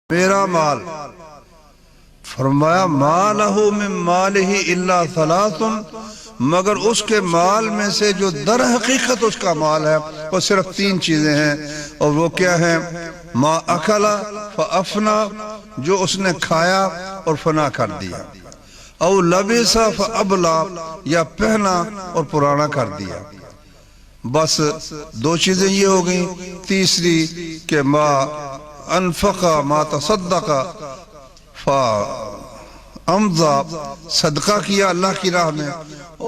میرا مال، فرمایا مالہو من مالہ الا ثلاث، مگر اس کے مال میں سے جو در حقیقت اس کا مال ہے وہ صرف تین چیزیں ہیں، اور وہ کیا ہیں؟ ما اکلا فافنا، جو اس نے کھایا اور فنا کر دیا، او لبسا فابلا، یا پہنا اور پرانا کر دیا۔ بس دو چیزیں یہ ہو گئیں۔ تیسری کہ ما انفقا ما تصدقا فامضا، صدقہ کیا اللہ کی راہ میں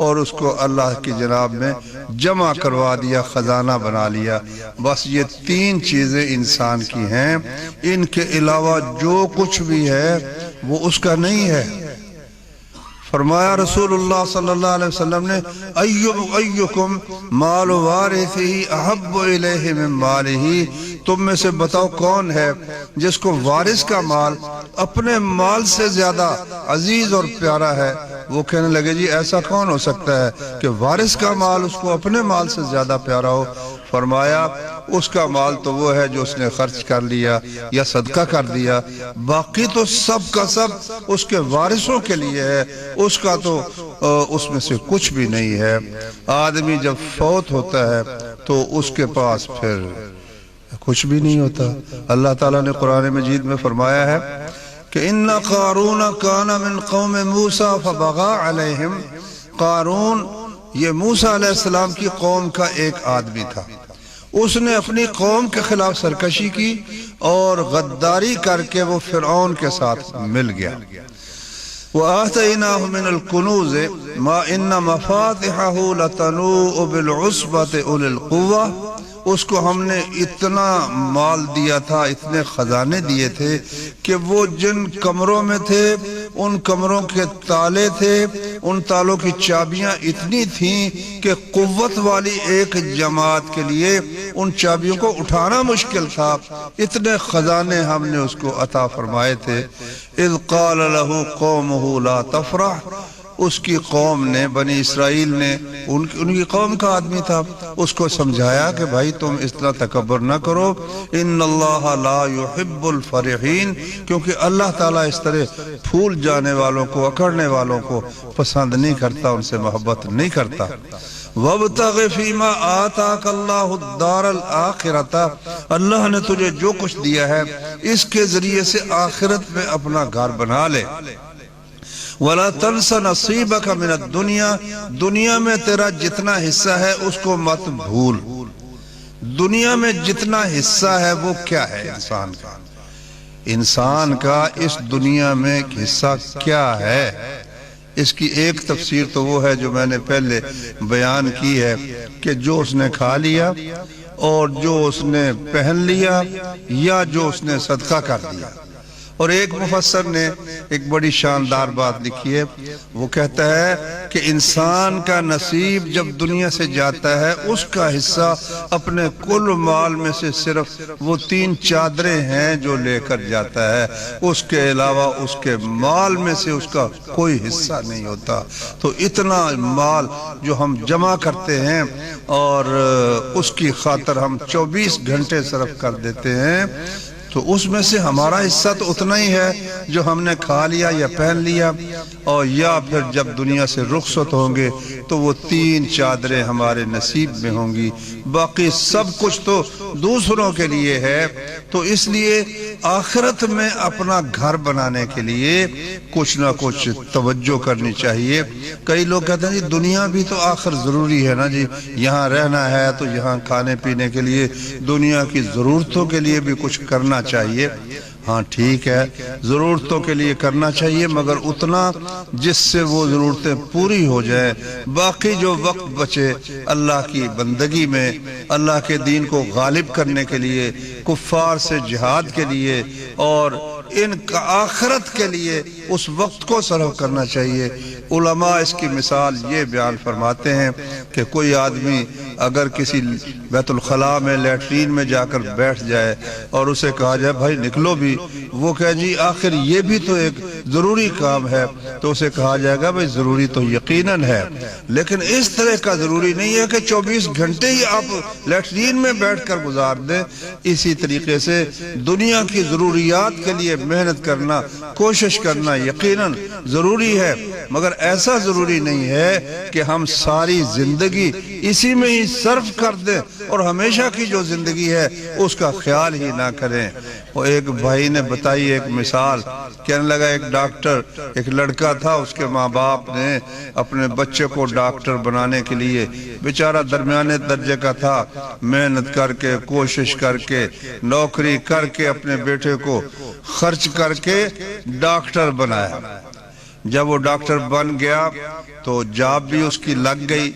اور اس کو اللہ کی جناب میں جمع کروا دیا، خزانہ بنا لیا۔ بس یہ تین چیزیں انسان کی ہیں، ان کے علاوہ جو کچھ بھی ہے وہ اس کا نہیں ہے۔ فرمایا رسول اللہ صلی اللہ علیہ وسلم نے ایکم مال وارثہ احب الیہ من مالہ، تم میں سے بتاؤ کون ہے جس کو وارث کا مال اپنے مال سے زیادہ عزیز اور پیارا ہے؟ وہ کہنے لگے جی ایسا کون ہو سکتا ہے کہ وارث کا مال اس کو اپنے مال سے زیادہ پیارا ہو؟ فرمایا اس کا مال تو وہ ہے جو اس نے خرچ کر لیا یا صدقہ کر دیا، باقی تو سب کا سب اس کے وارثوں کے لیے ہے، اس کا تو اس میں سے کچھ بھی نہیں ہے۔ آدمی جب فوت ہوتا ہے تو اس کے پاس پھر کچھ بھی نہیں ہوتا۔ اللہ تعالیٰ نے قرآن مجید میں فرمایا ہے کہ ان قارون کان من قوم موسیٰ فبغى علیہم، قارون یہ موسیٰ علیہ السلام کی قوم کا ایک آدمی تھا، اس نے اپنی قوم کے خلاف سرکشی کی اور غداری کر کے وہ فرعون کے ساتھ مل گیا۔ وَآتَيْنَاهُ مِنَ الْكُنُوزِ مَا إِنَّ مَفَاتِحَهُ لَتَنُوءُ بِالْعُصْبَةِ أُولِي الْقُوَّةِ، اس کو ہم نے اتنا مال دیا تھا، اتنے خزانے دیے تھے کہ وہ جن کمروں میں تھے ان کمروں کے تالے تھے، ان تالوں کی چابیاں اتنی تھیں کہ قوت والی ایک جماعت کے لیے ان چابیوں کو اٹھانا مشکل تھا، اتنے خزانے ہم نے اس کو عطا فرمائے تھے۔ اذ قال له قومه لا تفرح، اس کی قوم نے، بنی اسرائیل نے، ان کی قوم کا آدمی تھا، اس کو سمجھایا کہ بھائی تم اس طرح تکبر نہ کرو، ان اللہ لا يحب الفرحین، کیونکہ اللہ تعالیٰ اس طرح پھول جانے والوں کو، اکڑنے والوں کو پسند نہیں کرتا، ان سے محبت نہیں کرتا۔ وَابْتَغِ فِي مَا آتَاكَ اللَّهُ الدَّارَ الْآخِرَةَ، اللہ نے تجھے جو کچھ دیا ہے اس کے ذریعے سے آخرت میں اپنا گھر بنا لے۔ وَلَا تَنْسَ نَصِيبَكَ مِنَ الدُّنْيَا، دنیا میں تیرا جتنا حصہ ہے اس کو مت بھول۔ دنیا میں جتنا حصہ ہے وہ کیا ہے انسان کا؟ انسان کا اس دنیا میں حصہ کیا ہے؟ اس کی ایک تفسیر تو وہ ہے جو میں نے پہلے بیان کی ہے کہ جو اس نے کھا لیا اور جو اس نے پہن لیا یا جو اس نے صدقہ کر دیا۔ اور ایک مفسر نے ایک بڑی شاندار بات لکھی ہے، وہ کہتا ہے کہ انسان کا نصیب جب دنیا سے جاتا ہے اس کا حصہ اپنے کل مال میں سے صرف وہ 3 چادریں ہیں جو لے کر جاتا ہے، اس کے علاوہ اس کے مال میں سے اس کا کوئی حصہ نہیں ہوتا۔ تو اتنا مال جو ہم جمع کرتے ہیں اور اس کی خاطر ہم 24 گھنٹے صرف کر دیتے ہیں، تو اس میں سے ہمارا حصہ تو اتنا ہی ہے جو ہم نے کھا لیا یا پہن لیا، اور یا پھر جب دنیا سے رخصت ہوں گے تو وہ 3 چادریں ہمارے نصیب میں ہوں گی، باقی سب کچھ تو دوسروں کے لیے ہے۔ تو اس لیے آخرت میں اپنا گھر بنانے کے لیے کچھ نہ کچھ توجہ کرنی چاہیے۔ کئی لوگ کہتے ہیں جی دنیا بھی تو آخر ضروری ہے نا جی، یہاں رہنا ہے تو یہاں کھانے پینے کے لیے، دنیا کی ضرورتوں کے لیے بھی کچھ کرنا چاہیے۔ ہاں ٹھیک ہے، ضرورتوں کے لیے کرنا چاہیے، مگر اتنا جس سے وہ ضرورتیں پوری ہو جائیں، باقی جو وقت بچے اللہ کی بندگی میں، اللہ کے دین کو غالب کرنے کے لیے، کفار سے جہاد کے لیے اور ان کا آخرت کے لیے اس وقت کو صرف کرنا چاہیے۔ علماء اس کی مثال یہ بیان فرماتے ہیں کہ کوئی آدمی اگر کسی بیت الخلاء میں لیٹرین میں جا کر بیٹھ جائے اور اسے کہا جائے بھائی نکلو بھی، وہ کہے جی آخر یہ بھی تو ایک ضروری کام ہے، تو اسے کہا جائے گا بھائی ضروری تو یقیناً ہے، لیکن اس طرح کا ضروری نہیں ہے کہ 24 گھنٹے ہی آپ لیٹرین میں بیٹھ کر گزار دیں۔ اسی طریقے سے دنیا کی ضروریات کے لیے محنت کرنا، کوشش کرنا یقیناً ضروری ہے، مگر ایسا ضروری نہیں ہے کہ ہم ساری زندگی اسی میں ہی صرف کر دیں اور ہمیشہ کی جو زندگی ہے اس کا خیال ہی نہ کریں۔ وہ ایک بھائی نے بتائی ایک مثال، کہنے لگا ایک ڈاکٹر، ایک لڑکا تھا، اس کے ماں باپ نے اپنے بچے کو ڈاکٹر بنانے کے لیے، بیچارہ درمیانے درجے کا تھا، محنت کر کے کوشش کر کے نوکری کر کے اپنے بیٹے کو خرچ کر کے ڈاکٹر بنایا۔ جب وہ ڈاکٹر بن گیا تو جاب بھی اس کی لگ گئی،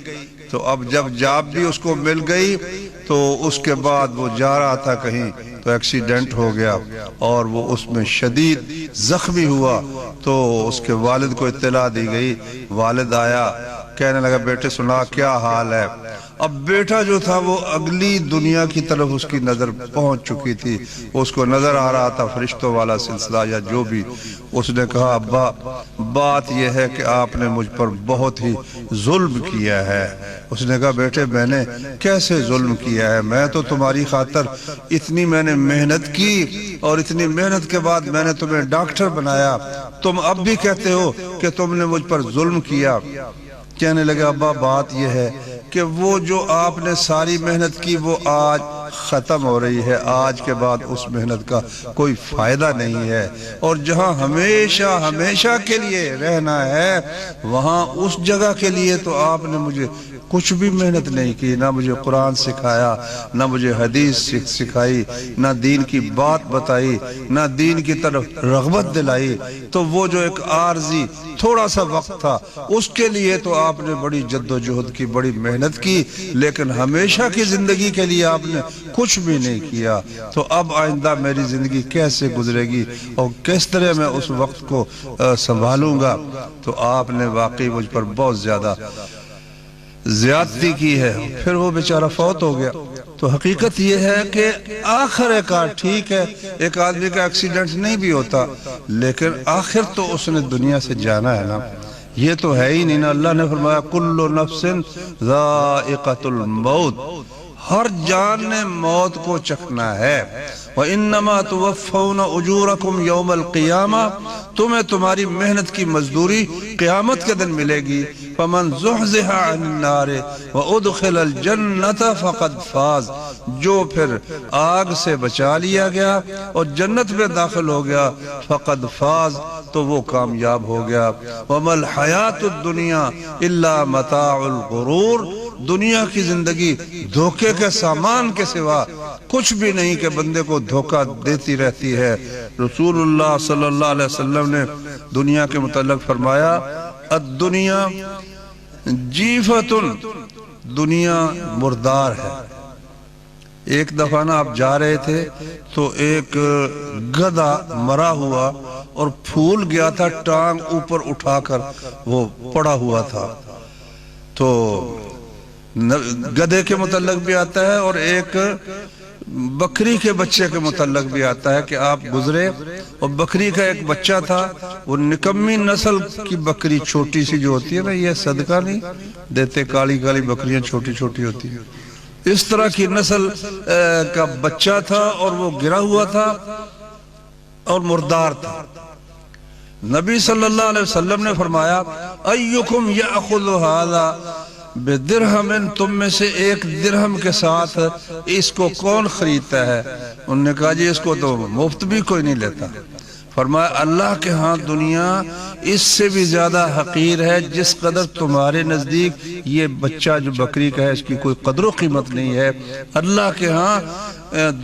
تو اب جب جاب بھی اس کو مل گئی تو اس کے بعد وہ جا رہا تھا کہیں تو ایکسیڈنٹ ہو گیا اور وہ اس میں شدید زخمی ہوا، تو اس کے والد کو اطلاع دی گئی۔ والد آیا، کہنے لگا بیٹے سنا کیا حال ہے؟ اب بیٹا جو تھا وہ اگلی دنیا کی طرف اس کی نظر پہنچ چکی تھی، اس کو نظر آ رہا تھا فرشتوں والا سلسلہ یا جو بھی۔ اس نے کہا ابا بات یہ ہے کہ آپ نے مجھ پر بہت ہی ظلم کیا ہے۔ اس نے کہا بیٹے میں نے کیسے ظلم کیا ہے؟ میں تو تمہاری خاطر اتنی میں نے محنت کی اور اتنی محنت کے بعد میں نے تمہیں ڈاکٹر بنایا، تم اب بھی کہتے ہو کہ تم نے مجھ پر ظلم کیا۔ کہنے لگا ابا بات یہ ہے کہ وہ جو آپ نے ساری محنت کی وہ آج ختم ہو رہی ہے، آج کے بعد اس محنت کا کوئی فائدہ نہیں ہے، اور جہاں ہمیشہ ہمیشہ کے لیے رہنا ہے وہاں اس جگہ کے لیے تو آپ نے مجھے کچھ بھی محنت نہیں کی، نہ مجھے قرآن سکھایا، نہ مجھے حدیث سکھائی، نہ دین کی بات بتائی، نہ دین کی طرف رغبت دلائی۔ تو وہ جو ایک عارضی تھوڑا سا وقت تھا اس کے لیے تو آپ نے بڑی جد و جہد کی، بڑی محنت کی، لیکن ہمیشہ کی زندگی کے لیے آپ نے کچھ بھی نہیں کیا۔ تو اب آئندہ میری زندگی کیسے گزرے گی اور کس طرح میں اس وقت کو سنبھالوں گا؟ تو آپ نے واقعی مجھ پر بہت زیادہ زیادتی کی ہے۔ پھر وہ بیچارہ فوت ہو گیا۔ تو حقیقت یہ ہے کہ آخر کار ٹھیک ہے ایک آدمی کا ایکسیڈنٹ نہیں بھی ہوتا، لیکن آخر تو اس نے دنیا سے جانا ہے نا، یہ تو ہے ہی نہیں نا۔ اللہ نے فرمایا کل نفس ذائقۃ الموت، ہر جان نے موت کو چکھنا ہے۔ وَإِنَّمَا تُوَفَّوْنَ أُجُورَكُمْ يَوْمَ الْقِيَامَةِ، تمہیں تمہاری محنت کی مزدوری قیامت کے دن ملے گی۔ فَمَنْ زُحْزِحَ عَنِ النَّارِ وَأُدْخِلَ الْجَنَّةَ فَقَدْ فَازَ، جو پھر آگ سے بچا لیا گیا اور جنت میں داخل ہو گیا، فَقَدْ فَاز، تو وہ کامیاب ہو گیا۔ وَمَا الْحَيَاةُ الدُّنْيَا إِلَّا مَتَاعُ الْغُرُورِ، دنیا کی زندگی دھوکے کے سامان کے سوا کچھ بھی نہیں کہ بندے کو دھوکہ دیتی رہتی ہے۔ رسول اللہ صلی اللہ علیہ وسلم نے دنیا کے متعلق فرمایا الدنیا جیفۃ، دنیا مردار ہے۔ ایک دفعہ نا آپ جا رہے تھے تو ایک گدھا مرا ہوا اور پھول گیا تھا، ٹانگ اوپر اٹھا کر وہ پڑا ہوا تھا۔ تو گدھے کے متعلق بھی آتا ہے اور ایک بکری کے بچے کے متعلق بھی آتا ہے کہ آپ گزرے اور بکری کا ایک بچہ تھا، وہ نکمی نسل کی بکری چھوٹی سی جو ہوتی ہے نا، یہ صدقہ نہیں دیتے، کالی کالی بکریاں چھوٹی چھوٹی ہوتی ہیں، اس طرح کی نسل کا بچہ تھا اور وہ گرا ہوا تھا اور مردار تھا۔ نبی صلی اللہ علیہ وسلم نے فرمایا ایکم یأخذ ھذا بدرہم، تم میں سے ایک درہم کے ساتھ اس کو کون خریدتا ہے؟ انہوں نے کہا جی اس کو تو مفت بھی کوئی نہیں لیتا۔ فرمایا اللہ کے ہاں دنیا اس سے بھی زیادہ حقیر ہے، جس قدر تمہارے نزدیک یہ بچہ جو بکری کا ہے اس کی کوئی قدر و قیمت نہیں ہے، اللہ کے ہاں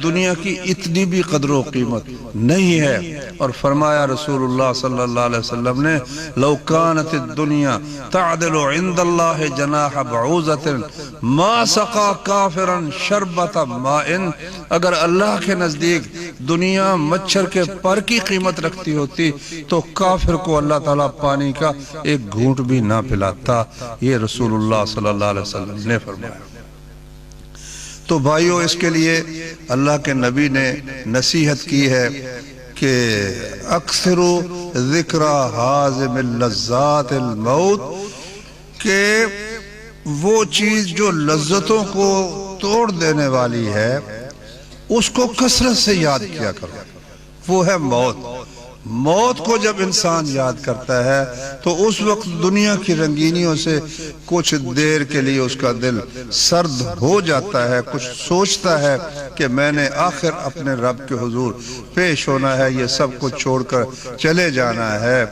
دنیا کی اتنی بھی قدر و قیمت نہیں ہے۔ اور فرمایا رسول اللہ صلی اللہ علیہ وسلم نے لو کانت الدنیا تعدل عند اللہ جناح بعوضۃ ما سقا کافرا شربۃ ماء، اگر اللہ کے نزدیک دنیا مچھر کے پر کی قیمت رکھتی ہوتی تو کافر کو اللہ تعالیٰ پانی کا ایک گھونٹ بھی نہ پلاتا، یہ رسول اللہ صلی اللہ علیہ وسلم نے فرمایا۔ تو بھائیو، اس کے لیے اللہ کے نبی نے نصیحت کی ہے کہ اکثر ذکر حازم اللذات الموت، کہ وہ چیز جو لذتوں کو توڑ دینے والی ہے اس کو کثرت سے یاد کیا کرو، وہ ہے موت۔ موت کو جب انسان یاد کرتا ہے تو اس وقت دنیا کی رنگینیوں سے کچھ دیر کے لیے اس کا دل سرد ہو جاتا ہے، کچھ سوچتا ہے کہ میں نے آخر اپنے رب کے حضور پیش ہونا ہے، یہ سب کچھ چھوڑ کر چلے جانا ہے۔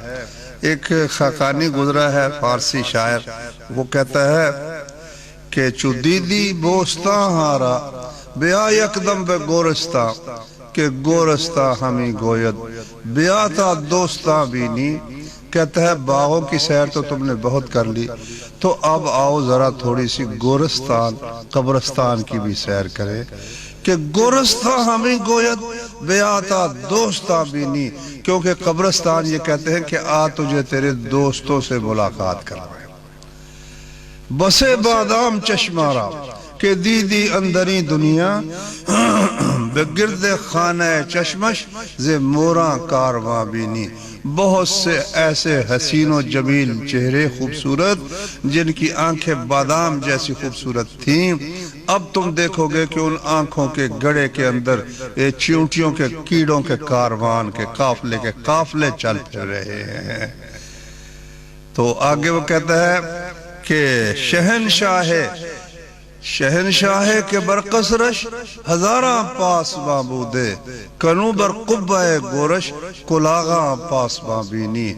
ایک خاقانی گزرا ہے فارسی شاعر، وہ کہتا ہے کہ چو دیدی بوستان ہارا بیا یکدم بے گورستان، کہ گورستان ہمیں گوید بیاتا دوستان بینی۔ کہتا ہے باغوں کی سیر تو تم نے بہت کر لی، تو اب آؤ ذرا تھوڑی سی گورستان قبرستان کی بھی سیر کرے، کہ گورستان ہمیں گوید بیاتا دوستان بینی، کیونکہ قبرستان یہ کہتے ہیں کہ آ تجھے تیرے دوستوں سے ملاقات کروائے۔ بسے بادام چشمارا کہ دیدی اندری دنیا بگرد خانہ چشمش زے موراں کارواں بینی۔ بہت سے ایسے حسین و جمیل چہرے خوبصورت جن کی آنکھیں بادام جیسی خوبصورت تھیں، اب تم دیکھو گے کہ ان آنکھوں کے گڑے کے اندر چیونٹیوں کے کیڑوں کے کاروان کے قافلے چل پھر رہے ہیں۔ تو آگے وہ کہتا ہے کہ شہنشاہ کے برقص رش ہزاراں پاس معبودے، کنو بر قبہ گورش کلاغاں پاس بینی۔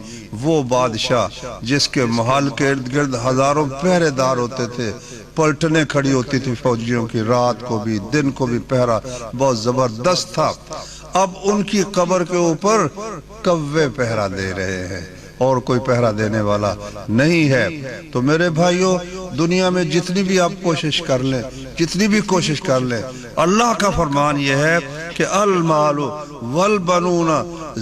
وہ بادشاہ جس کے محل کے ارد گرد ہزاروں پہرے دار ہوتے تھے، پلٹنیں کھڑی ہوتی تھی فوجیوں کی، رات کو بھی دن کو بھی پہرا بہت زبردست تھا، اب ان کی قبر کے اوپر کوے پہرا دے رہے ہیں اور کوئی پہرا دینے والا نہیں ہے۔ تو میرے بھائیوں، دنیا میں جتنی بھی آپ کوشش کر لیں، جتنی بھی کوشش کر لیں، اللہ کا فرمان یہ ہے کہ المال والبنون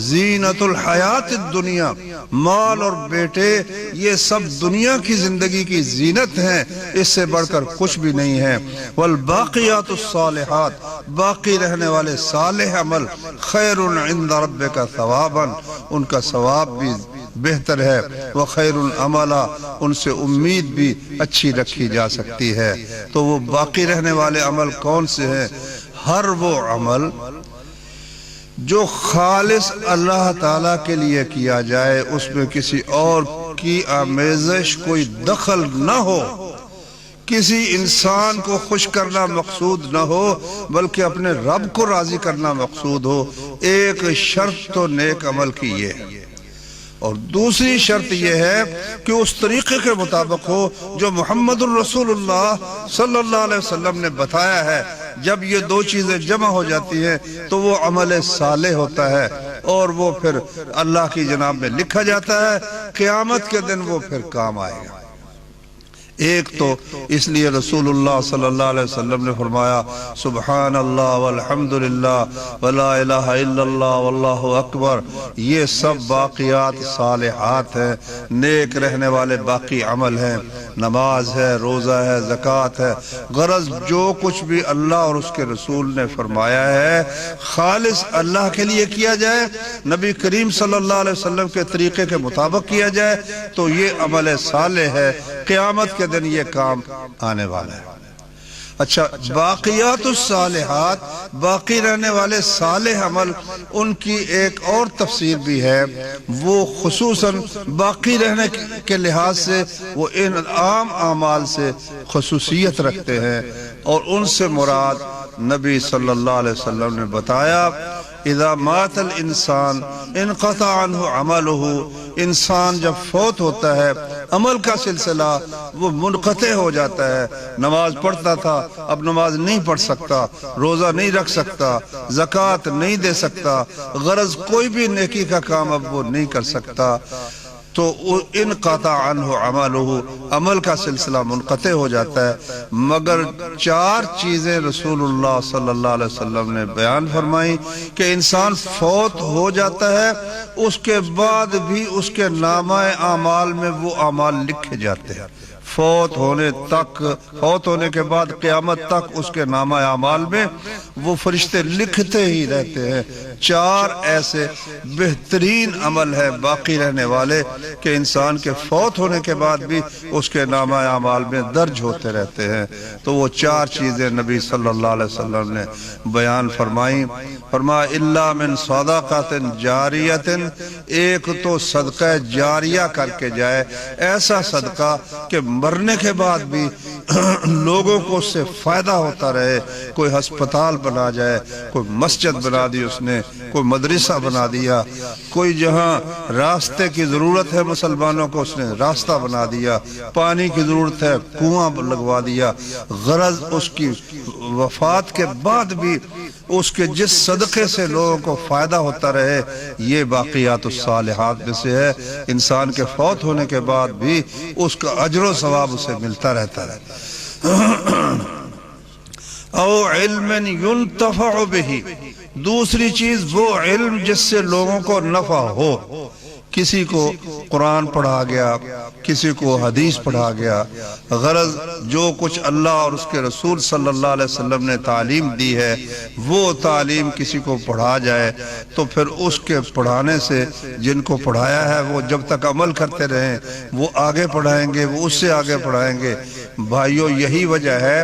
زینت الحیات الدنیا، مال اور بیٹے یہ سب دنیا کی زندگی کی زینت ہیں، اس سے بڑھ کر کچھ بھی نہیں ہے۔ والباقیات الصالحات، باقی رہنے والے صالح عمل، خیر عند ربک ثوابا، ان کا ثواب بھی بہتر ہے، وخیر العملا، ان سے امید بھی اچھی رکھی جا سکتی ہے۔ تو وہ باقی رہنے والے عمل کون سے ہیں؟ ہر وہ عمل جو خالص اللہ تعالیٰ کے لیے کیا جائے، اس میں کسی اور کی آمیزش کوئی دخل نہ ہو، کسی انسان کو خوش کرنا مقصود نہ ہو بلکہ اپنے رب کو راضی کرنا مقصود ہو۔ ایک شرط تو نیک عمل کی یہ ہے، اور دوسری شرط یہ ہے کہ اس طریقے کے مطابق ہو جو محمد الرسول اللہ صلی اللہ علیہ وسلم نے بتایا ہے۔ جب یہ دو چیزیں جمع ہو جاتی ہیں تو وہ عمل صالح ہوتا ہے، اور وہ پھر اللہ کی جناب میں لکھا جاتا ہے، قیامت کے دن وہ پھر کام آئے گا۔ ایک تو اس لیے رسول اللہ صلی اللہ علیہ وسلم نے فرمایا سبحان اللہ والحمدللہ ولا الہ الا اللہ واللہ اکبر، یہ سب باقیات صالحات ہیں، نیک رہنے والے باقی عمل ہیں، نماز ہے، روزہ ہے، زکوٰۃ ہے۔ غرض جو کچھ بھی اللہ اور اس کے رسول نے فرمایا ہے خالص اللہ کے لیے کیا جائے، نبی کریم صلی اللہ علیہ وسلم کے طریقے کے مطابق کیا جائے تو یہ عمل صالح ہے، قیامت کے دن یہ کام آنے والا ہے۔ اچھا، باقیات الصالحات، باقی رہنے والے صالح عمل، ان کی ایک اور تفسیر بھی ہے، وہ خصوصاً باقی رہنے کے لحاظ سے وہ ان عام اعمال سے خصوصیت رکھتے ہیں، اور ان سے مراد نبی صلی اللہ علیہ وسلم نے بتایا اذا مات الانسان انقطع عنہ عملہ، انسان جب فوت ہوتا ہے عمل کا سلسلہ وہ منقطع ہو جاتا ہے۔ نماز پڑھتا تھا، اب نماز نہیں پڑھ سکتا، روزہ نہیں رکھ سکتا، زکوٰۃ نہیں دے سکتا، غرض کوئی بھی نیکی کا کام اب وہ نہیں کر سکتا، تو انقطع عنہ عملہ، عمل کا سلسلہ منقطع ہو جاتا ہے۔ مگر 4 چیزیں رسول اللہ صلی اللہ علیہ وسلم نے بیان فرمائی کہ انسان فوت ہو جاتا ہے، اس کے بعد بھی اس کے نامہ اعمال میں وہ اعمال لکھے جاتے ہیں، فوت ہونے کے بعد قیامت تک اس کے نامہ اعمال میں وہ فرشتے لکھتے ہی رہتے ہیں۔ 4 ایسے بہترین عمل ہے باقی رہنے والے کہ انسان کے فوت ہونے کے بعد بھی اس کے نامہ اعمال میں درج ہوتے رہتے ہیں۔ تو وہ 4 چیزیں نبی صلی اللہ علیہ وسلم نے بیان فرمائی۔ فرمایا الا من صدقۃ جاریۃ، ایک تو صدقہ جاریہ کر کے جائے، ایسا صدقہ کہ مرنے کے بعد بھی لوگوں کو اس سے فائدہ ہوتا رہے، کوئی ہسپتال بنا جائے، کوئی مسجد بنا دی اس نے، کوئی مدرسہ بنا دیا، کوئی جہاں راستے کی ضرورت ہے مسلمانوں کو اس نے راستہ بنا دیا، پانی کی ضرورت ہے کنواں لگوا دیا، غرض اس کی وفات کے بعد بھی اس کے جس صدقے سے لوگوں کو فائدہ ہوتا رہے، یہ باقیات الصالحات میں سے ہے۔ انسان کے فوت ہونے کے بعد بھی اس کا اجر و ثواب اسے ملتا رہتا ہے۔ او علم ينتفع به، دوسری چیز وہ علم جس سے لوگوں کو نفع ہو، کسی کو قرآن پڑھا گیا، کسی کو حدیث پڑھا گیا، غرض جو کچھ اللہ اور اس کے رسول صلی اللہ علیہ وسلم نے تعلیم دی ہے وہ تعلیم کسی کو پڑھا جائے تو پھر اس کے پڑھانے سے جن کو پڑھایا ہے وہ جب تک عمل کرتے رہیں وہ آگے پڑھائیں گے، وہ اس سے آگے پڑھائیں گے۔ بھائیو یہی وجہ ہے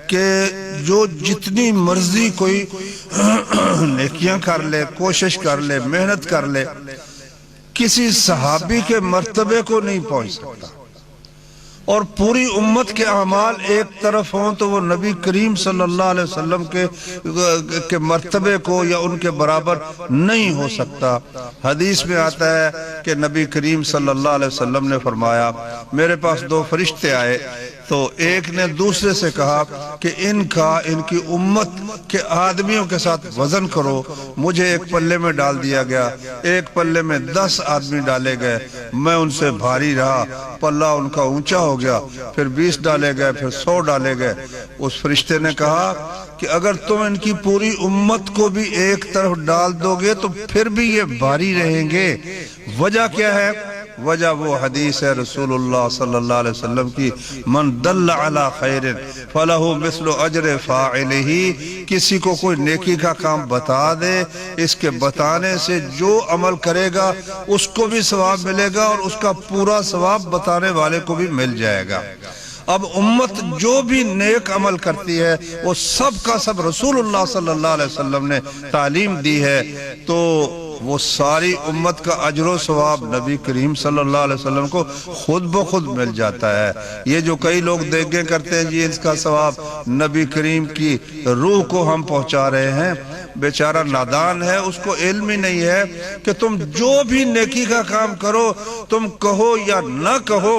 کہ جو جتنی مرضی کوئی نیکیاں کر لے، کوشش کر لے، محنت کر لے، کسی صحابی کے مرتبے کو نہیں پہنچ سکتا، اور پوری امت کے اعمال ایک طرف ہوں تو وہ نبی کریم صلی اللہ علیہ وسلم کے مرتبے کو یا ان کے برابر نہیں ہو سکتا۔ حدیث میں آتا ہے کہ نبی کریم صلی اللہ علیہ وسلم نے فرمایا میرے پاس 2 فرشتے آئے تو ایک نے دوسرے سے کہا کہ ان کی امت کے آدمیوں کے ساتھ وزن کرو۔ مجھے ایک پلے میں ڈال دیا گیا، ایک پلے میں 10 آدمی ڈالے گئے، میں ان سے بھاری رہا، پلہ ان کا اونچا ہو گیا، پھر 20 ڈالے گئے، پھر 100 ڈالے گئے۔ اس فرشتے نے کہا کہ اگر تم ان کی پوری امت کو بھی ایک طرف ڈال دو گے تو پھر بھی یہ بھاری رہیں گے۔ وجہ کیا ہے؟ وجہ وہ حدیث ہے رسول اللہ صلی اللہ علیہ وسلم کی، من دل علی خیر فلہ مثل اجر فاعلہ، کسی کو کوئی نیکی کا کام بتا دے، اس کے بتانے سے جو عمل کرے گا اس کو بھی ثواب ملے گا اور اس کا پورا ثواب بتانے والے کو بھی مل جائے گا۔ اب امت جو بھی نیک عمل کرتی ہے وہ سب کا سب رسول اللہ صلی اللہ علیہ وسلم نے تعلیم دی ہے، تو وہ ساری امت کا اجر و ثواب نبی کریم صلی اللہ علیہ وسلم کو خود بخود مل جاتا ہے۔ یہ جو کئی لوگ دیکھیں کرتے ہیں جی اس کا ثواب نبی کریم کی روح کو ہم پہنچا رہے ہیں، بیچارہ نادان ہے، اس کو علم ہی نہیں ہے کہ تم جو بھی نیکی کا کام کرو، تم کہو یا نہ کہو،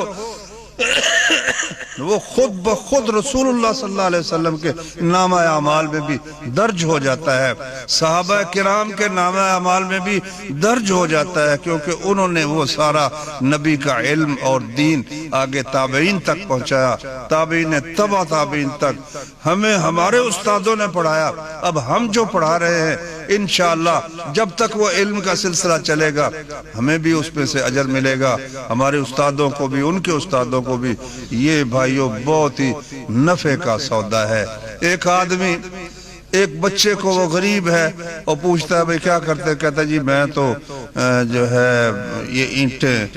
وہ خود بخود رسول اللہ صلی اللہ علیہ وسلم کے نامہ اعمال میں بھی درج ہو جاتا ہے، صحابہ کرام کے نامہ اعمال میں بھی درج ہو جاتا ہے، کیونکہ انہوں نے وہ سارا نبی کا علم اور دین آگے تابعین تک پہنچایا، تابعین تبع تابعین تک ہمیں ہمارے استادوں نے پڑھایا۔ اب ہم جو پڑھا رہے ہیں انشاءاللہ جب تک وہ علم کا سلسلہ چلے گا ہمیں بھی اس میں سے اجر ملے گا، ہمارے استادوں کو بھی، ان کے استادوں کو بھی۔ یہ بھائیوں بہت ہی نفع کا سودا ہے۔ ایک آدمی ایک بچے کو، وہ غریب ہے، اور پوچھتا ہے بھئی کیا کرتے؟ کہتا ہے جی میں تو جو ہے یہ اینٹیں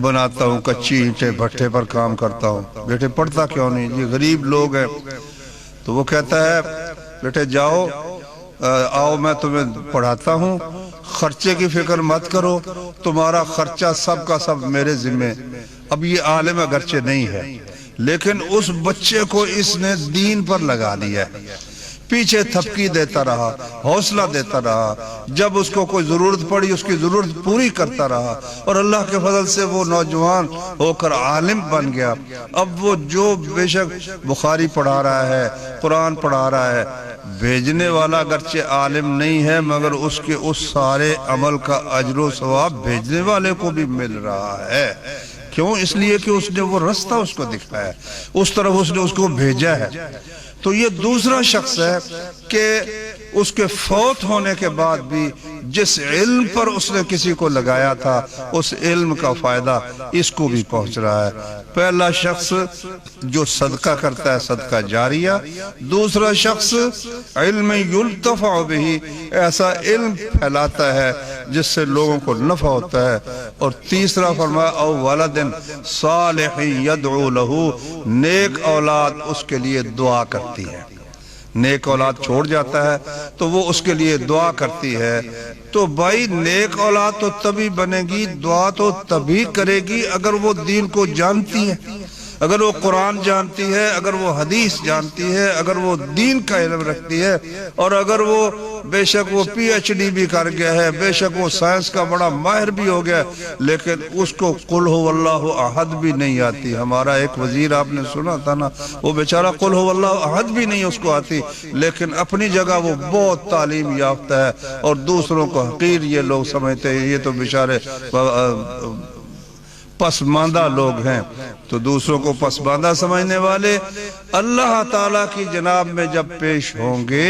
بناتا ہوں، کچی اینٹیں، بھٹے پر کام کرتا ہوں۔ بیٹے پڑھتا کیوں نہیں؟ یہ غریب لوگ ہیں۔ تو وہ کہتا ہے بیٹے جاؤ، آؤ میں تمہیں پڑھاتا ہوں، خرچے کی فکر مت کرو، تمہارا خرچہ سب کا سب میرے ذمہ۔ اب یہ عالم اگرچہ نہیں ہے لیکن اس بچے کو اس نے دین پر لگا دیا ہے، پیچھے تھپکی دیتا رہا، حوصلہ دیتا رہا، جب اس کو کوئی ضرورت پڑی اس کی ضرورت پوری کرتا رہا، اور اللہ کے فضل سے وہ نوجوان ہو کر عالم بن گیا۔ اب وہ جو بے شک بخاری پڑھا رہا ہے، قرآن پڑھا رہا ہے، بھیجنے والا اگرچہ عالم نہیں ہے مگر اس کے اس سارے عمل کا اجر و ثواب بھیجنے والے کو بھی مل رہا ہے۔ کیوں؟ اس لیے کہ اس نے وہ رستہ اس کو دکھایا، اس طرف اس نے اس کو بھیجا ہے۔ تو یہ دوسرا شخص ہے کہ اس کے فوت ہونے کے بعد بھی جس علم پر اس نے کسی کو لگایا تھا اس علم کا فائدہ اس کو بھی پہنچ رہا ہے۔ پہلا شخص جو صدقہ کرتا ہے، صدقہ جاریہ، دوسرا شخص علم یلتفع بہ، ایسا علم پھیلاتا ہے جس سے لوگوں کو نفع ہوتا ہے، اور تیسرا فرمایا او ولد صالح یدعو لہ، نیک اولاد اس کے لیے دعا کرتی ہے۔ نیک اولاد چھوڑ جاتا ہے تو وہ اس کے لیے دعا کرتی ہے۔ تو بھائی نیک اولاد تو تبھی بنے گی، دعا تو تبھی کرے گی اگر وہ دین کو جانتی ہے، اگر وہ قرآن جانتی ہے، اگر وہ حدیث جانتی ہے، اگر وہ دین کا علم رکھتی ہے، اور اگر وہ بے شک وہ پی ایچ ڈی بھی کر گیا ہے، بے شک وہ سائنس کا بڑا ماہر بھی ہو گیا، لیکن اس کو قل ہو اللہ احد بھی نہیں آتی۔ ہمارا ایک وزیر آپ نے سنا تھا نا، وہ بیچارہ قل ہو اللہ احد بھی نہیں اس کو آتی، لیکن اپنی جگہ وہ بہت تعلیم یافتہ ہے، اور دوسروں کو حقیر یہ لوگ سمجھتے ہیں، یہ تو بیچارے پسماندہ لوگ ہیں۔ تو دوسروں کو پسماندہ سمجھنے والے اللہ تعالیٰ کی جناب میں جب پیش ہوں گے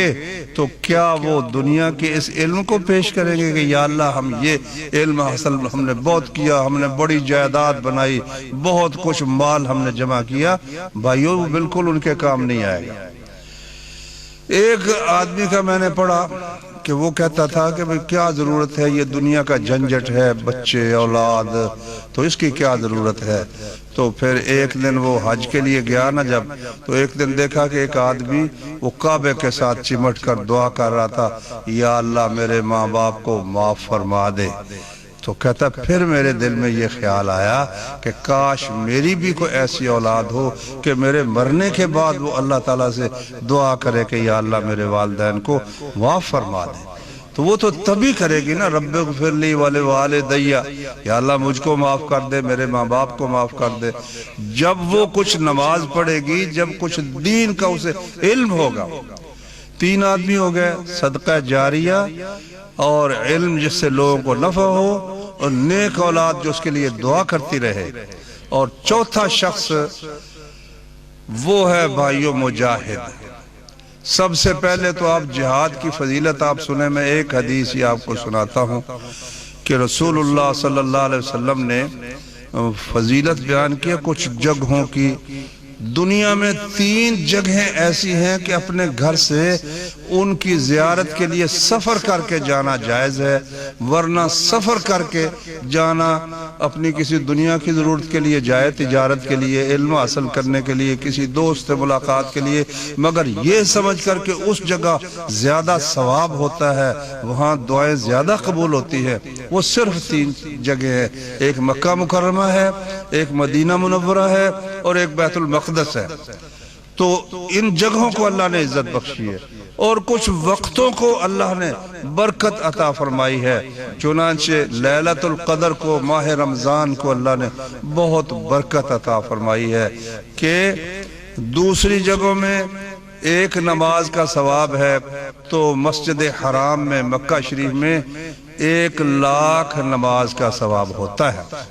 تو کیا وہ دنیا کے اس علم کو پیش کریں گے کہ یا اللہ ہم یہ علم حاصل ہم نے بہت کیا، ہم نے بڑی جائیداد بنائی، بہت کچھ مال ہم نے جمع کیا؟ بھائیو وہ بالکل ان کے کام نہیں آئے گا۔ ایک آدمی کا میں نے پڑھا کہ وہ کہتا تھا کہ بھئی کیا ضرورت ہے، یہ دنیا کا جھنجھٹ ہے، بچے اولاد، تو اس کی کیا ضرورت ہے؟ تو پھر ایک دن وہ حج کے لیے گیا نا جب، تو ایک دن دیکھا کہ ایک آدمی وہ کعبے کے ساتھ چمٹ کر دعا کر رہا تھا، یا اللہ میرے ماں باپ کو معاف فرما دے۔ تو کہتا پھر میرے دل میں یہ خیال آیا کہ کاش میری بھی کوئی ایسی اولاد ہو کہ میرے مرنے کے بعد وہ اللہ تعالیٰ سے دعا کرے کہ یا اللہ میرے والدین کو معاف فرما دے۔ تو وہ تو تبھی کرے گی نا، رب اغفر لی ولوالدی، یا اللہ مجھ کو معاف کر دے، میرے ماں باپ کو معاف کر دے، جب وہ کچھ نماز پڑھے گی، جب کچھ دین کا اسے علم ہوگا۔ تین آدمی ہو گئے، صدقہ جاریہ اور علم جس سے لوگوں کو نفع ہو، اور نیک اولاد جو اس کے لیے دعا کرتی رہے، اور چوتھا شخص وہ ہے بھائیو مجاہد۔ سب سے پہلے تو آپ جہاد کی فضیلت آپ سنیں، میں ایک حدیث ہی آپ کو سناتا ہوں کہ رسول اللہ صلی اللہ علیہ وسلم نے فضیلت بیان کیا کچھ جگہوں کی۔ دنیا میں 3 جگہیں ایسی ہیں کہ اپنے گھر سے ان کی زیارت کے لیے سفر کر کے جانا جائز ہے، ورنہ سفر کر کے جانا اپنی کسی دنیا کی ضرورت کے لیے جائے، تجارت کے لیے، علم حاصل کرنے کے لیے، کسی دوست سے ملاقات کے لیے، مگر یہ سمجھ کر کہ اس جگہ زیادہ ثواب ہوتا ہے، وہاں دعائیں زیادہ قبول ہوتی ہے، وہ صرف 3 جگہ ہیں۔ ایک مکہ مکرمہ ہے، ایک مدینہ منورہ ہے، اور ایک بیت المقدس ہے۔ تو ان جگہوں کو اللہ نے عزت بخشی ہے، اور کچھ وقتوں کو اللہ نے برکت عطا فرمائی ہے۔ چنانچہ لیلۃ القدر کو، ماہ رمضان کو اللہ نے بہت برکت عطا فرمائی ہے کہ دوسری جگہوں میں ایک نماز کا ثواب ہے تو مسجد حرام میں، مکہ شریف میں 1,00,000 نماز کا ثواب ہوتا ہے۔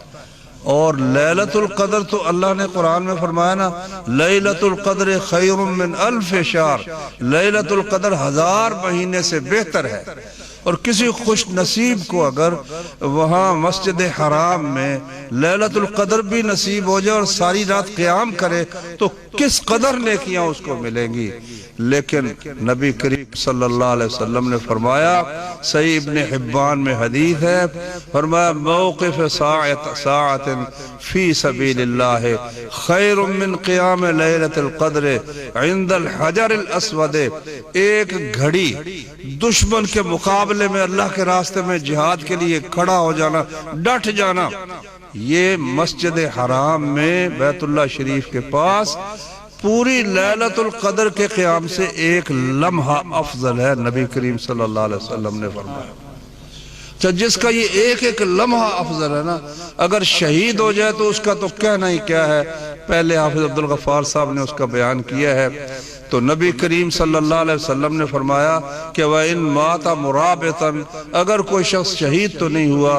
اور لیلۃ القدر تو اللہ نے قرآن میں فرمایا نا، لیلۃ القدر خیر من 1000 شہر، لیلۃ القدر 1000 مہینے سے بہتر ہے۔ اور کسی خوش نصیب کو اگر وہاں مسجد حرام میں لیلۃ القدر بھی نصیب ہو جائے اور ساری رات قیام کرے تو کس قدر نیکیاں اس کو ملیں گی۔ لیکن نبی کریم صلی اللہ علیہ وسلم نے فرمایا، صحیح ابن حبان میں حدیث ہے، فرمایا موقف ساعت فی سبیل اللہ خیر من قیام لیلۃ القدر عند الحجر الاسود۔ ایک گھڑی دشمن کے مقابلے میں اللہ کے راستے میں جہاد کے لیے کھڑا ہو جانا، ڈٹ جانا، یہ مسجد حرام میں بیت اللہ شریف کے پاس پوری لیلۃ القدر کے قیام سے ایک لمحہ افضل ہے، نبی کریم صلی اللہ علیہ وسلم نے فرمایا۔ جس کا یہ ایک لمحہ افضل ہے نا، اگر شہید ہو جائے تو اس کا تو کہنا ہی کیا ہے۔ پہلے حافظ عبدالغفار صاحب نے اس کا بیان کیا ہے، تو نبی کریم صلی اللہ علیہ وسلم نے فرمایا کہ وَإِن مَاتَ مُرَابِطًا، اگر کوئی شخص شہید تو نہیں ہوا،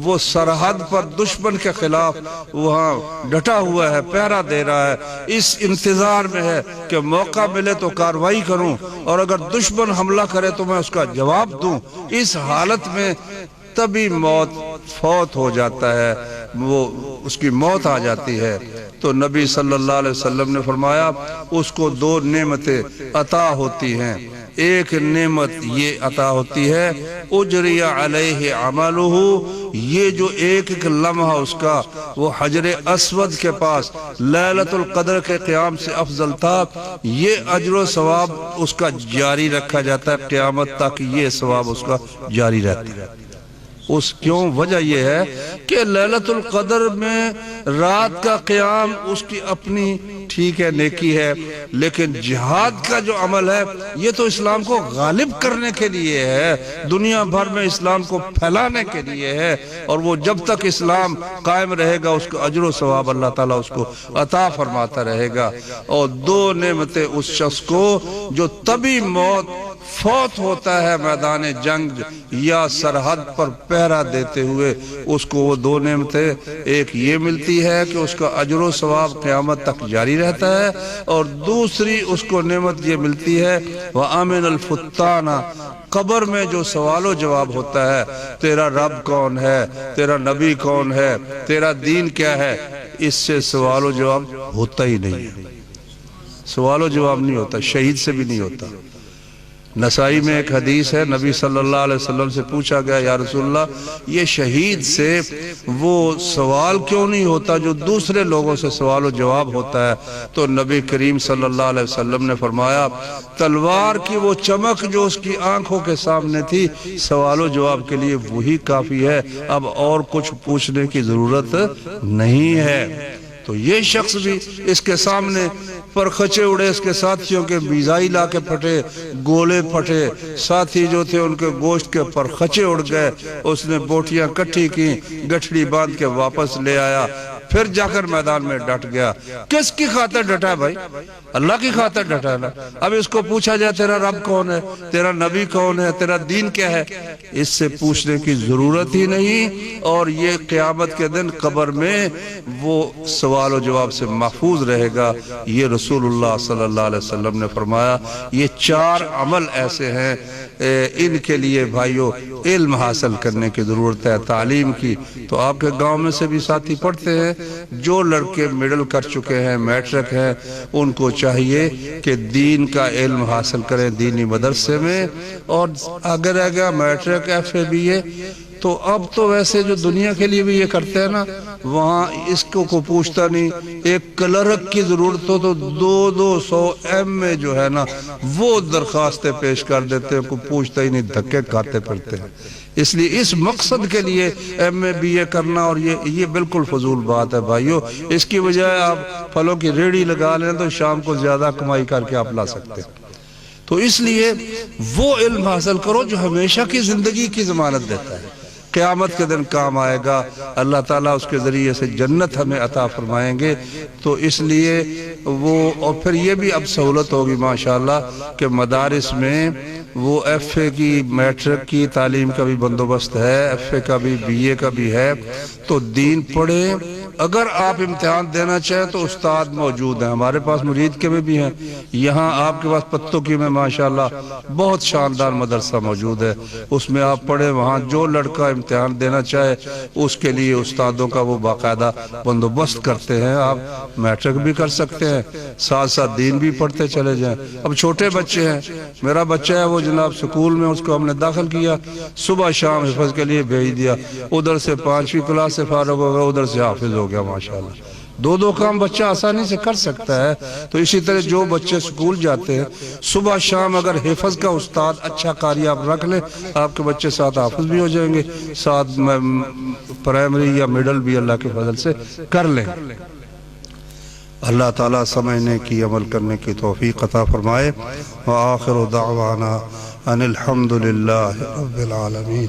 وہ سرحد پر دشمن کے خلاف وہاں ڈٹا ہوا ہے، پہرا دے رہا ہے، اس انتظار میں ہے کہ موقع ملے تو کاروائی کروں، اور اگر دشمن حملہ کرے تو میں اس کا جواب دوں، اس حالت میں تبھی فوت ہو جاتا ہے، وہ اس کی موت آ جاتی ہے۔ تو نبی صلی اللہ علیہ وسلم نے فرمایا اس کو دو نعمتیں عطا ہوتی ہیں۔ ایک نعمت یہ عطا ہوتی ہے اجری علیہ عملہ، یہ جو ایک لمحہ اس کا وہ حجر اسود کے پاس لیلۃ القدر کے قیام سے افضل تھا، یہ اجر و ثواب اس کا جاری رکھا جاتا ہے قیامت تک، یہ ثواب اس کا جاری رہتا ہے۔ اس کیوں وجہ یہ ہے کہ لیلۃ القدر میں رات کا قیام اس کی اپنی ٹھیک ہے نیکی ہے، لیکن جہاد کا جو عمل ہے یہ تو اسلام کو غالب کرنے کے لیے ہے، دنیا بھر میں اسلام کو پھیلانے کے لیے ہے، اور وہ جب تک اسلام قائم رہے گا اس کو اجر و ثواب اللہ تعالیٰ اس کو عطا فرماتا رہے گا۔ اور دو نعمتیں اس شخص کو جو تبھی فوت ہوتا ہے میدان جنگ یا سرحد پر پہرا دیتے ہوئے، اس کو وہ دو نعمتیں، ایک یہ ملتی ہے کہ اس کا اجر و ثواب قیامت تک جاری رہتا ہے، اور دوسری اس کو نعمت یہ ملتی ہے وَأَمِنَ الْفُتَّانَ، قبر میں جو سوال و جواب ہوتا ہے، تیرا رب کون ہے، تیرا نبی کون ہے، تیرا دین کیا ہے، اس سے سوال و جواب ہوتا ہی نہیں ہے، سوال و جواب نہیں ہوتا، شہید سے بھی نہیں ہوتا۔ نسائی میں ایک حدیث ہے، نبی صلی اللہ علیہ وسلم سے پوچھا گیا یا رسول اللہ یہ شہید سے وہ سوال کیوں نہیں ہوتا جو دوسرے لوگوں سے سوال و جواب ہوتا ہے؟ تو نبی کریم صلی اللہ علیہ وسلم نے فرمایا تلوار کی وہ چمک جو اس کی آنکھوں کے سامنے تھی، سوال و جواب کے لیے وہی کافی ہے، اب اور کچھ پوچھنے کی ضرورت نہیں ہے۔ تو یہ شخص بھی اس کے سامنے پرخچے اڑے، اس کے ساتھیوں کے میزائل آ کے پھٹے، گولے پھٹے، ساتھی جو تھے ان کے گوشت کے پرخچے اڑ گئے، اس نے بوٹیاں کٹھی کی، گٹھڑی باندھ کے واپس لے آیا، پھر جا کر میدان میں ڈٹ گیا۔ کس کی خاطر ڈٹا ہے بھائی؟ اللہ کی خاطر ڈٹا ہے نا۔ اب اس کو پوچھا جائے تیرا رب کون ہے، تیرا نبی کون ہے، تیرا دین کیا ہے، اس سے پوچھنے کی ضرورت ہی نہیں، اور یہ قیامت کے دن قبر میں وہ سوال و جواب سے محفوظ رہے گا۔ یہ رسول اللہ صلی اللہ علیہ وسلم نے فرمایا یہ چار عمل ایسے ہیں ان کے لیے بھائیو علم حاصل کرنے کی ضرورت ہے، تعلیم کی۔ تو آپ کے گاؤں میں سے بھی ساتھی پڑھتے ہیں، جو لڑکے مڈل کر چکے ہیں، میٹرک ہیں، ان کو چاہیے کہ دین کا علم حاصل کریں دینی مدرسے میں، اور اگر میٹرک ایف اے بی اے تو اب تو ویسے جو دنیا کے لیے بھی یہ کرتے ہیں نا، وہاں اس کو پوچھتا نہیں، ایک کلرک کی ضرورت ہو تو 200 ایم اے جو ہے نا وہ درخواستیں پیش کر دیتے ہیں، کو پوچھتا ہی نہیں، دھکے کھاتے پھرتے ہیں۔ اس لیے اس مقصد کے لیے ایم اے بی اے کرنا اور یہ بالکل فضول بات ہے بھائیو۔ اس کی بجائے آپ پھلوں کی ریڑھی لگا لیں تو شام کو زیادہ کمائی کر کے آپ لا سکتے ہیں۔ تو اس لیے وہ علم حاصل کرو جو ہمیشہ کی زندگی کی ضمانت دیتا ہے، قیامت کے دن کام آئے گا، اللہ تعالیٰ اس کے ذریعے سے جنت ہمیں عطا فرمائیں گے۔ تو اس لیے وہ، اور پھر یہ بھی اب سہولت ہوگی ماشاءاللہ کہ مدارس میں وہ ایف اے کی، میٹرک کی تعلیم کا بھی بندوبست ہے، ایف اے کا بھی، بی اے کا بھی ہے، تو دین پڑھیں۔ اگر آپ امتحان دینا چاہیں تو استاد موجود ہیں، ہمارے پاس مرید کے بھی ہیں، یہاں آپ کے پاس پتوں کی میں ماشاءاللہ بہت شاندار مدرسہ موجود ہے، اس میں آپ پڑھیں۔ وہاں جو لڑکا امتحان دینا چاہے اس کے لیے استادوں کا وہ باقاعدہ بندوبست کرتے ہیں، آپ میٹرک بھی کر سکتے ہیں، ساتھ ساتھ دین بھی پڑھتے چلے جائیں۔ اب چھوٹے بچے ہیں، میرا بچہ ہے وہ جناب سکول میں، اس کو ہم نے داخل کیا، صبح شام حفظ کے لیے بھیج دیا، ادھر سے 5ویں کلاس سے فارغ ہوگا، ادھر سے حافظ ہو گیا ماشاءاللہ۔ دو کام بچہ آسانی سے کر سکتا ہے۔ تو اسی طرح جو بچے سکول جاتے ہیں، صبح شام اگر حفظ کا استاد اچھا قاری آپ رکھ لیں، آپ کے بچے ساتھ حافظ بھی ہو جائیں گے، ساتھ پرائمری یا مڈل بھی اللہ کے فضل سے کر لیں۔ اللہ تعالیٰ سمجھنے کی عمل کرنے کی توفیق عطا فرمائے۔ وآخر دعوانا ان الحمد للہ رب العالمین۔